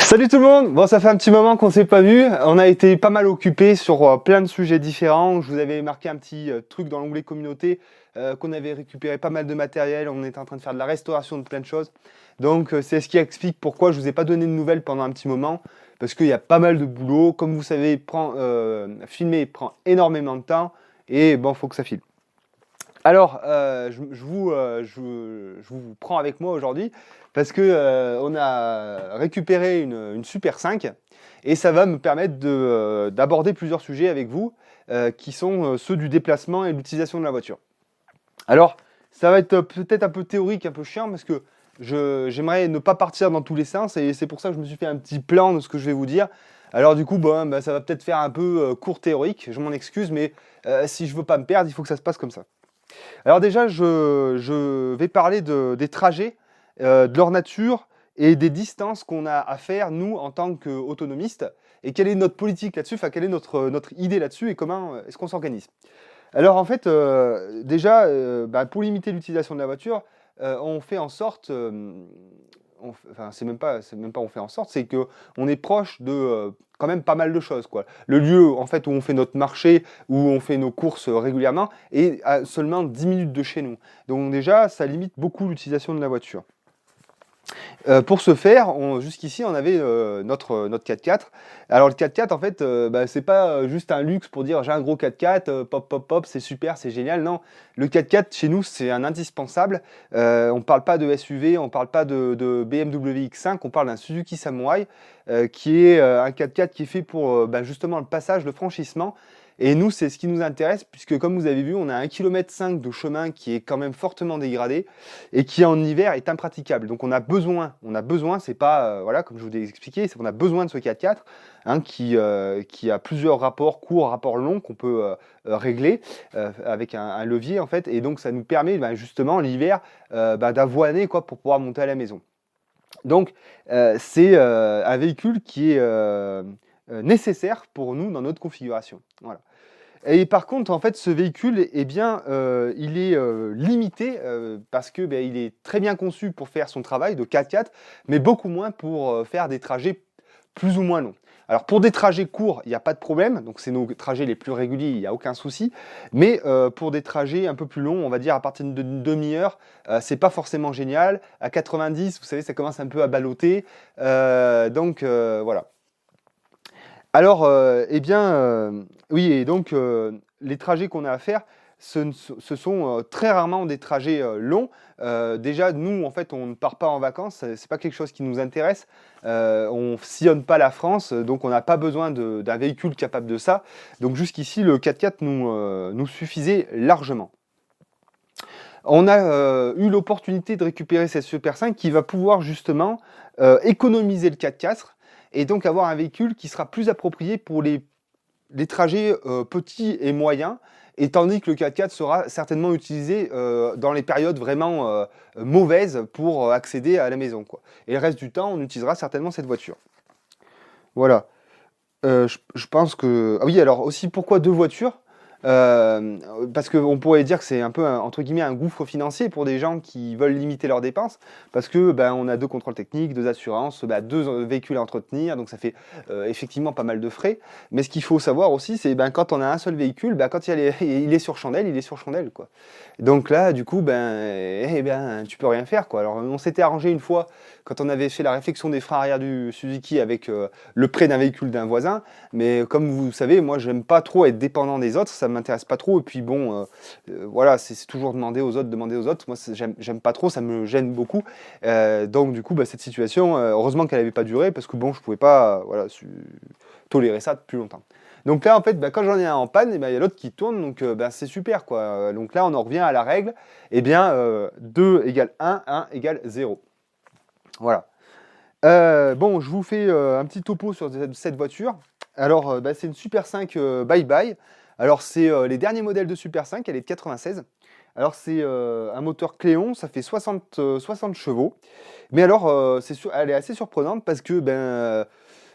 Salut tout le monde. Bon, ça fait un petit moment qu'on s'est pas vu. On a été pas mal occupés sur plein de sujets différents. Je vous avais marqué un petit truc dans l'onglet communauté qu'on avait récupéré pas mal de matériel. On était en train de faire de la restauration de plein de choses. Donc c'est ce qui explique pourquoi je vous ai pas donné de nouvelles pendant un petit moment, parce qu'il y a pas mal de boulot. Comme vous savez, filmer prend énormément de temps et bon, faut que ça file. Alors, je vous prends avec moi aujourd'hui parce que on a récupéré une Super 5 et ça va me permettre d'aborder plusieurs sujets avec vous qui sont ceux du déplacement et de l'utilisation de la voiture. Alors, ça va être peut-être un peu théorique, un peu chiant parce que j'aimerais ne pas partir dans tous les sens et c'est pour ça que je me suis fait un petit plan de ce que je vais vous dire. Alors du coup, bon, bah, ça va peut-être faire un peu court théorique, je m'en excuse, mais si je veux pas me perdre, il faut que ça se passe comme ça. Alors déjà, je vais parler des trajets, de leur nature et des distances qu'on a à faire, nous, en tant qu'autonomistes, et quelle est notre politique là-dessus, enfin, quelle est notre idée là-dessus et comment est-ce qu'on s'organise. Alors en fait, déjà, bah, pour limiter l'utilisation de la voiture, on fait en sorte, enfin c'est même pas on fait en sorte, c'est qu'on est proche de, quand même pas mal de choses, quoi. Le lieu en fait où on fait notre marché, où on fait nos courses, régulièrement est à seulement 10 minutes de chez nous. Donc déjà, ça limite beaucoup l'utilisation de la voiture. Pour ce faire, jusqu'ici, on avait notre 4x4. Alors le 4x4, en fait, bah, c'est pas juste un luxe pour dire j'ai un gros 4x4, pop, pop, pop, c'est super, c'est génial. Non, le 4x4 chez nous, c'est un indispensable. On parle pas de SUV, on parle pas de BMW X5, on parle d'un Suzuki Samurai, qui est un 4x4 qui est fait pour bah, justement le passage, le franchissement. Et nous, c'est ce qui nous intéresse, puisque comme vous avez vu, on a 1,5 km de chemin qui est quand même fortement dégradé et qui en hiver est impraticable. Donc on a besoin, c'est pas, voilà, comme je vous ai expliqué, c'est qu'on a besoin de ce 4x4 hein, qui a plusieurs rapports courts, rapports longs qu'on peut régler avec un levier en fait. Et donc ça nous permet bah, justement l'hiver bah, d'avoiner quoi, pour pouvoir monter à la maison. Donc c'est un véhicule qui est nécessaire pour nous dans notre configuration. Voilà. Et par contre, en fait, ce véhicule, eh bien, il est limité parce que il est très bien conçu pour faire son travail de 4x4, mais beaucoup moins pour faire des trajets plus ou moins longs. Alors pour des trajets courts, il n'y a pas de problème, donc c'est nos trajets les plus réguliers, il n'y a aucun souci. Mais pour des trajets un peu plus longs, on va dire à partir d'une demi-heure, c'est pas forcément génial. À 90, vous savez, ça commence un peu à balloter. Donc voilà. Alors, eh bien, oui et donc les trajets qu'on a à faire, ce sont, très rarement des trajets, longs. Déjà nous, en fait, on ne part pas en vacances, c'est pas quelque chose qui nous intéresse. On sillonne pas la France, donc on n'a pas besoin d'un véhicule capable de ça. Donc jusqu'ici, le 4x4 nous suffisait largement. On a, eu l'opportunité de récupérer cette Super 5 qui va pouvoir justement, économiser le 4x4 et donc avoir un véhicule qui sera plus approprié pour les trajets, petits et moyens et tandis que le 4x4 sera certainement utilisé, dans les périodes vraiment, mauvaises pour, accéder à la maison, quoi. Et le reste du temps, on utilisera certainement cette voiture. Voilà. Je pense que ah oui, alors aussi pourquoi 2 voitures? Hem, Parce qu'on pourrait dire que c'est un peu un entre guillemets «un gouffre financier» pour des gens qui veulent limiter leurs dépenses. Parce que, ben, on a 2 contrôles techniques, 2 assurances, bah, 2 véhicules à entretenir, donc ça fait, effectivement pas mal de frais. Mais ce qu'il faut savoir aussi, c'est, ben, quand on a un seul véhicule, bah, quand il est sur chandelle, il est sur chandelle, quoi. Donc là, du coup, ben, tu peux rien faire, quoi. Alors on s'était arrangé une fois quand on avait fait la réflexion des freins arrière du Suzuki avec, le prêt d'un véhicule d'un voisin. Mais comme vous savez, moi, j'aime pas trop être dépendant des autres, ça m'intéresse pas trop. Et puis bon, voilà, c'est toujours demander aux autres, demander aux autres. Moi, j'aime pas trop, ça me gêne beaucoup. Donc du coup, bah, cette situation, heureusement qu'elle avait pas duré parce que bon, je pouvais pas, voilà, tolérer ça plus longtemps. Donc là, en fait, bah, quand j'en ai un en panne, il y a l'autre qui tourne, donc bah, c'est super, quoi. Donc là, on en revient à la règle, eh bien, 2 égale 1 égale 0. Voilà. Bon, je vous fais un petit topo sur cette voiture. Alors, bah, c'est une Super 5 Bye Bye. Alors, c'est les derniers modèles de Super 5, elle est de 96. Alors, c'est un moteur Cléon, ça fait 60 chevaux. Mais alors, elle est assez surprenante parce que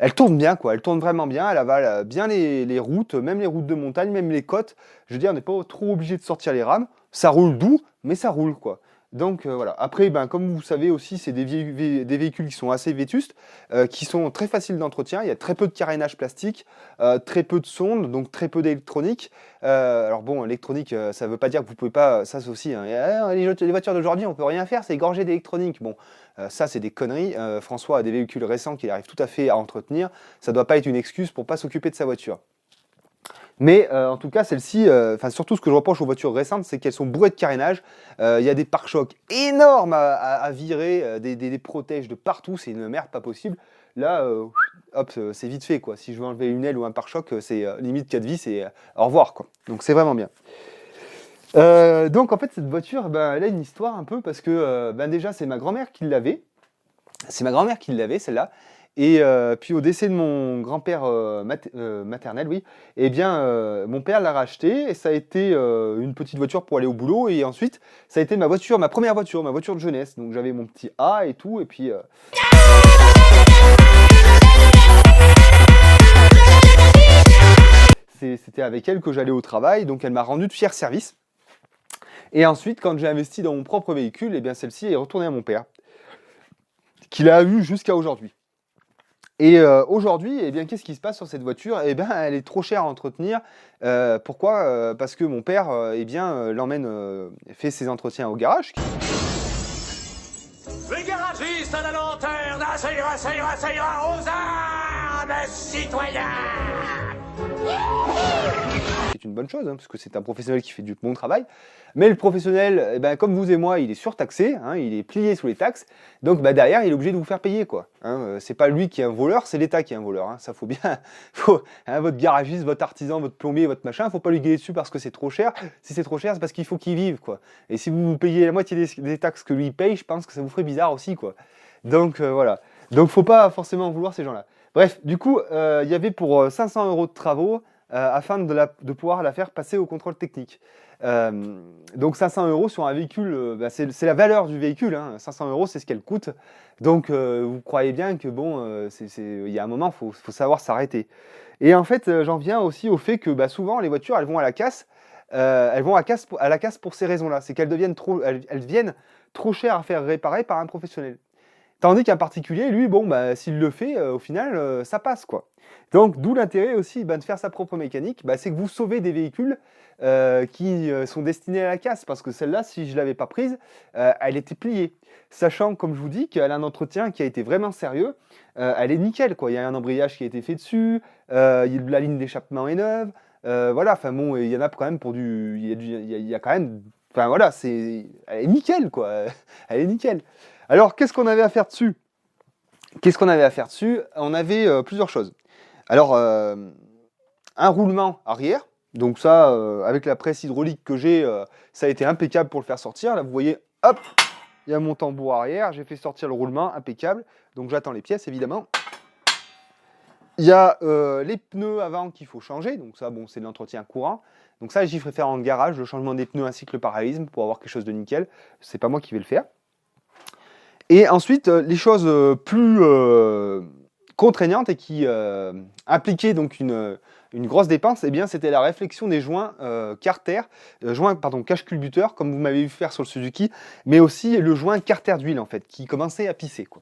elle tourne bien, quoi. Elle tourne vraiment bien, elle avale bien les routes, même les routes de montagne, même les côtes. Je veux dire, on n'est pas trop obligé de sortir les rames. Ça roule doux, mais ça roule, quoi. Donc voilà. Après, ben, comme vous savez aussi, c'est des véhicules qui sont assez vétustes, qui sont très faciles d'entretien. Il y a très peu de carénage plastique, très peu de sondes, donc très peu d'électronique. Alors bon, électronique, ça ne veut pas dire que vous pouvez pas. Ça c'est aussi, hein, les voitures d'aujourd'hui, on peut rien faire, c'est gorgé d'électronique. Bon, ça c'est des conneries. François a des véhicules récents qu'il arrive tout à fait à entretenir. Ça ne doit pas être une excuse pour pas s'occuper de sa voiture. Mais en tout cas, celle-ci, enfin surtout ce que je reproche aux voitures récentes, c'est qu'elles sont bourrées de carénage. Il y a des pare-chocs énormes à virer, des protèges de partout, c'est une merde pas possible. Là, hop, c'est vite fait quoi. Si je veux enlever une aile ou un pare-choc, c'est limite 4 vis et au revoir quoi. Donc c'est vraiment bien. Donc en fait, cette voiture, ben, elle a une histoire un peu parce que ben, déjà, c'est ma grand-mère qui l'avait. C'est ma grand-mère qui l'avait, celle-là. Et puis au décès de mon grand-père maternel, oui, eh bien, mon père l'a racheté et ça a été une petite voiture pour aller au boulot. Et ensuite, ça a été ma voiture, ma première voiture, ma voiture de jeunesse. Donc j'avais mon petit A et tout. Et puis c'était avec elle que j'allais au travail. Donc elle m'a rendu de fiers services. Et ensuite, quand j'ai investi dans mon propre véhicule, eh bien celle-ci est retournée à mon père, qui l'a eu jusqu'à aujourd'hui. Et aujourd'hui, eh bien, qu'est-ce qui se passe sur cette voiture? Eh bien, elle est trop chère à entretenir. Pourquoi? Parce que mon père, eh bien, l'emmène, fait ses entretiens au garage. Les garagistes à la lanterne, ça ira, ça ira, ça ira, aux armes, citoyens! C'est une bonne chose, hein, parce que c'est un professionnel qui fait du bon travail. Mais le professionnel, eh ben, comme vous et moi, il est surtaxé, hein, il est plié sous les taxes. Donc bah, derrière, il est obligé de vous faire payer, quoi. Hein, c'est pas lui qui est un voleur, c'est l'État qui est un voleur. Hein, ça faut bien, hein, votre garagiste, votre artisan, votre plombier, votre machin, faut pas lui gueuler dessus parce que c'est trop cher. Si c'est trop cher, c'est parce qu'il faut qu'il vive, quoi. Et si vous payez la moitié des taxes que lui paye, je pense que ça vous ferait bizarre aussi, quoi. Donc voilà. Donc faut pas forcément vouloir ces gens-là. Bref, du coup, il y avait pour 500 € de travaux. Afin de pouvoir la faire passer au contrôle technique. Donc 500 € sur un véhicule, bah, c'est la valeur du véhicule, hein. 500 € c'est ce qu'elle coûte. Donc vous croyez bien que bon, il y a un moment, faut savoir s'arrêter. Et en fait, j'en viens aussi au fait que bah, souvent les voitures, elles vont à la casse. Elles vont à la casse pour ces raisons-là. C'est qu'elles deviennent elles deviennent trop chères à faire réparer par un professionnel. Tandis qu'un particulier, lui, bon, bah, s'il le fait, au final, ça passe, quoi. Donc, d'où l'intérêt aussi de faire sa propre mécanique, bah, c'est que vous sauvez des véhicules qui sont destinés à la casse, parce que celle-là, si je ne l'avais pas prise, elle était pliée. Sachant, comme je vous dis, qu'elle a un entretien qui a été vraiment sérieux, elle est nickel, quoi. Il y a un embrayage qui a été fait dessus, la ligne d'échappement est neuve, voilà, enfin bon, il y en a quand même pour du... Il y a quand même... Enfin voilà, elle est nickel, quoi. Elle est nickel. Alors, qu'est-ce qu'on avait à faire dessus? On avait plusieurs choses. Alors, un roulement arrière. Donc ça, avec la presse hydraulique que j'ai, ça a été impeccable pour le faire sortir. Là, vous voyez, hop, il y a mon tambour arrière. J'ai fait sortir le roulement, impeccable. Donc j'attends les pièces, évidemment. Il y a les pneus avant qu'il faut changer. Donc ça, bon, c'est de l'entretien courant. Donc ça, j'y ferai faire en garage, le changement des pneus ainsi que le parallélisme pour avoir quelque chose de nickel. C'est pas moi qui vais le faire. Et ensuite, les choses plus contraignantes et qui impliquaient donc une grosse dépense, eh bien, c'était la réflexion des joints cache-culbuteur, comme vous m'avez vu faire sur le Suzuki, mais aussi le joint carter d'huile, en fait, qui commençait à pisser, quoi.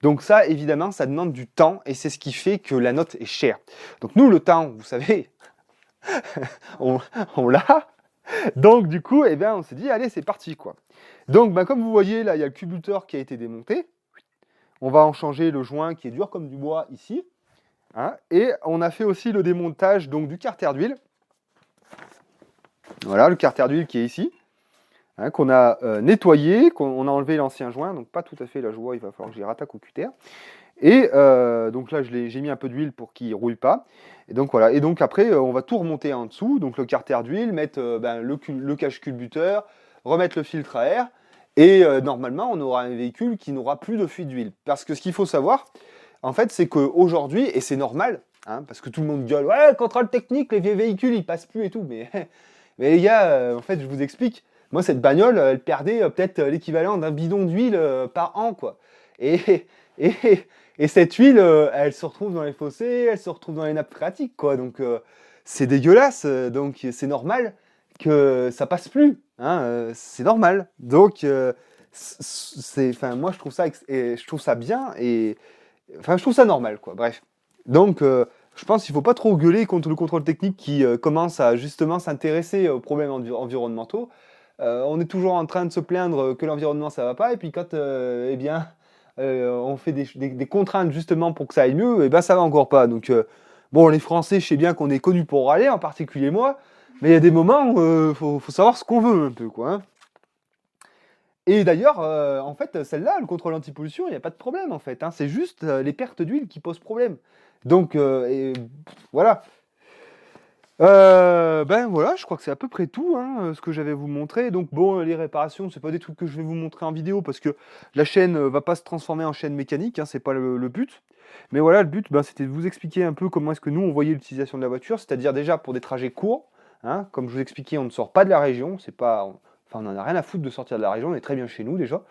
Donc ça, évidemment, ça demande du temps, et c'est ce qui fait que la note est chère. Donc nous, le temps, vous savez, on l'a. Donc du coup, eh bien, on s'est dit, allez, c'est parti, quoi. Donc, bah, comme vous voyez, là, il y a le culbuteur qui a été démonté. On va en changer le joint qui est dur comme du bois ici. Hein, et on a fait aussi le démontage donc, du carter d'huile. Voilà, le carter d'huile qui est ici. Hein, qu'on a nettoyé, qu'on a enlevé l'ancien joint. Donc pas tout à fait, là je vois, il va falloir que j'y rattaque au cutter. Et donc là, j'ai mis un peu d'huile pour qu'il ne rouille pas. Et donc voilà. Et donc après, on va tout remonter en dessous. Donc le carter d'huile, mettre le cache-culbuteur, remettre le filtre à air. Et normalement, on aura un véhicule qui n'aura plus de fuite d'huile. Parce que ce qu'il faut savoir, en fait, c'est qu'aujourd'hui, et c'est normal, hein, parce que tout le monde gueule, ouais, contrôle technique, les vieux véhicules, ils passent plus et tout. Mais les gars, en fait, je vous explique. Moi, cette bagnole, elle perdait peut-être l'équivalent d'un bidon d'huile par an, quoi. Et cette huile, elle se retrouve dans les fossés, elle se retrouve dans les nappes phréatiques, quoi. Donc, c'est dégueulasse. Donc, c'est normal que ça passe plus, hein, c'est normal. Donc, moi je trouve ça bien et enfin je trouve ça normal quoi. Bref. Donc, je pense qu'il faut pas trop gueuler contre le contrôle technique qui commence à justement s'intéresser aux problèmes environnementaux. On est toujours en train de se plaindre que l'environnement ça va pas et puis quand eh bien on fait des contraintes justement pour que ça aille mieux, et ben ça va encore pas. Donc bon, les Français, je sais bien qu'on est connus pour râler, en particulier moi, mais il y a des moments où faut savoir ce qu'on veut un peu, quoi. Hein. Et d'ailleurs, en fait, celle-là, le contrôle anti-pollution, il n'y a pas de problème, en fait. Hein. C'est juste les pertes d'huile qui posent problème. Donc, voilà. Ben voilà, je crois que c'est à peu près tout hein, ce que j'avais à vous montrer. Donc bon, les réparations, c'est pas des trucs que je vais vous montrer en vidéo parce que la chaîne va pas se transformer en chaîne mécanique, hein, c'est pas le but. Mais voilà, le but, ben, c'était de vous expliquer un peu comment est-ce que nous on voyait l'utilisation de la voiture, c'est-à-dire déjà pour des trajets courts. Hein, comme je vous expliquais, on ne sort pas de la région, c'est pas, enfin on en a rien à foutre de sortir de la région, on est très bien chez nous déjà.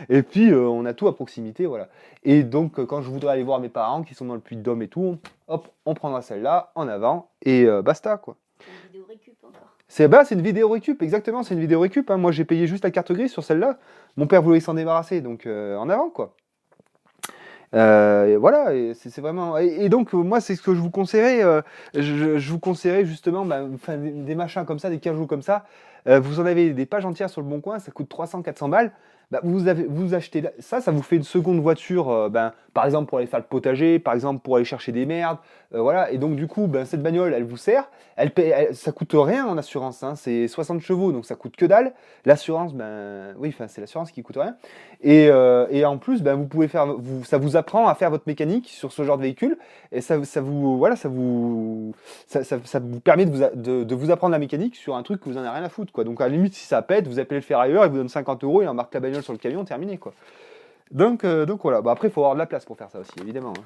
Et puis on a tout à proximité, voilà. Et donc quand je voudrais aller voir mes parents qui sont dans le Puy-de-Dôme et tout, hop, on prendra celle-là en avant et basta quoi. C'est une vidéo récup encore. C'est une vidéo récup, exactement, c'est une vidéo récup. Hein. Moi j'ai payé juste la carte grise sur celle-là. Mon père voulait s'en débarrasser, donc en avant quoi. Et voilà, et c'est vraiment. Et donc moi c'est ce que je vous conseillerais. Je vous conseillerais justement des machins comme ça, des cajots comme ça. Vous en avez des pages entières sur le Bon Coin, ça coûte 300-400 balles. Bah, vous achetez ça, ça vous fait une seconde voiture, par exemple pour aller faire le potager, par exemple pour aller chercher des merdes, voilà. Et donc du coup, cette bagnole, elle vous sert, ça coûte rien en assurance, hein, c'est 60 chevaux, donc ça coûte que dalle. L'assurance, oui, enfin c'est l'assurance qui coûte rien. Et en plus, vous pouvez faire, ça vous apprend à faire votre mécanique sur ce genre de véhicule, et ça vous, voilà, ça vous permet de vous apprendre la mécanique sur un truc que vous en avez rien à foutre, quoi. Donc à la limite, si ça pète, vous appelez le ferrailleur, il vous donne 50 €, il embarque la bagnole sur le camion, terminé, quoi. Donc voilà. Après, il faut avoir de la place pour faire ça aussi, évidemment. Hein.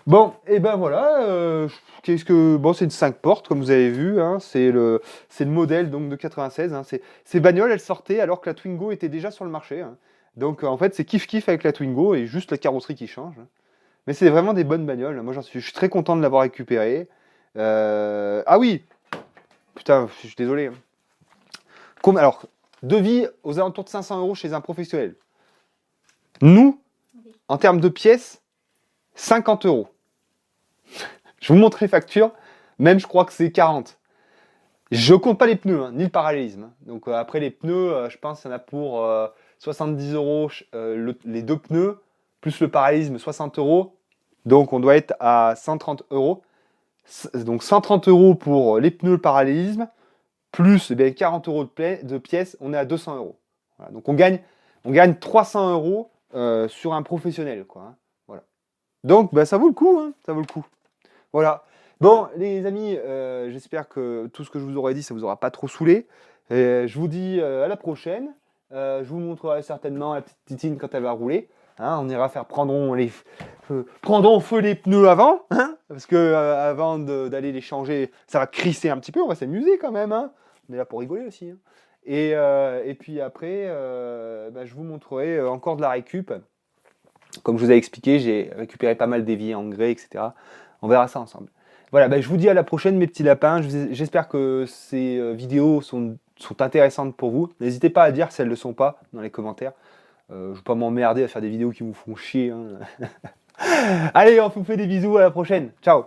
Bon, et ben voilà. Bon, c'est une 5 portes, comme vous avez vu. Hein, c'est le modèle donc de 96. Hein, ces bagnoles, elles sortaient alors que la Twingo était déjà sur le marché. Hein. Donc en fait, c'est kiff-kiff avec la Twingo et juste la carrosserie qui change. Hein. Mais c'est vraiment des bonnes bagnoles. Moi, je suis très content de l'avoir récupéré. Ah oui, putain, je suis désolé. Hein. Alors, devis aux alentours de 500 € chez un professionnel. Nous, en termes de pièces, 50 €. Je vous montre les factures. Même, je crois que c'est 40. Je compte pas les pneus, hein, ni le parallélisme. Donc après, les pneus, je pense qu'il y en a pour 70 € les deux pneus, plus le parallélisme, 60 €. Donc on doit être à 130 €. Donc 130 € pour les pneus, le parallélisme, plus 40 € de pièces, on est à 200 €. Voilà. Donc on gagne 300 € sur un professionnel, quoi. Hein. Voilà. Donc ça vaut le coup, hein, ça vaut le coup. Voilà. Bon, les amis, j'espère que tout ce que je vous aurais dit, ça vous aura pas trop saoulé. Je vous dis à la prochaine. Je vous montrerai certainement la petite Titine quand elle va rouler. Hein, on ira faire prendrons feu les pneus avant, hein, parce que avant d'aller les changer, ça va crisser un petit peu. On va s'amuser quand même. Hein. On est là pour rigoler aussi. Hein. Et puis après, je vous montrerai encore de la récup. Comme je vous ai expliqué, j'ai récupéré pas mal d'éviers en grès, etc. On verra ça ensemble. Voilà, je vous dis à la prochaine mes petits lapins. J'espère que ces vidéos sont intéressantes pour vous. N'hésitez pas à dire si elles ne le sont pas dans les commentaires. Je ne vais pas m'emmerder à faire des vidéos qui vous font chier. Hein. Allez, on vous fait des bisous, à la prochaine. Ciao.